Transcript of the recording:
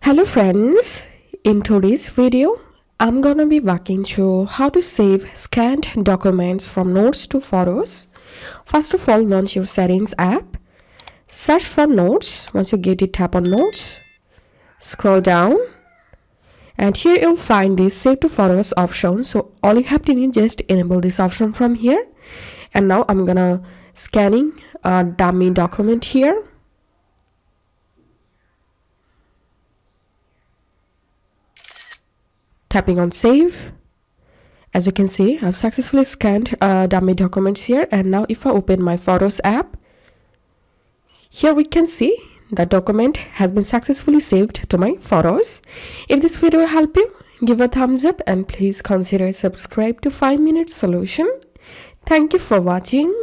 Hello friends, in today's video I'm gonna be walking through how to save scanned documents from notes to photos. First of all, launch your settings app, search for notes. Once you get it, tap on notes, scroll down, and here you'll find this save to photos option. So all you have to do is just enable this option from here. And now I'm gonna scanning a dummy document here. Tapping on save. As you can see, I've successfully scanned dummy documents here. And now if I open my photos app, here we can see the document has been successfully saved to my photos. If this video helped you, give a thumbs up and please consider subscribe to 5 Minute Solution. Thank you for watching.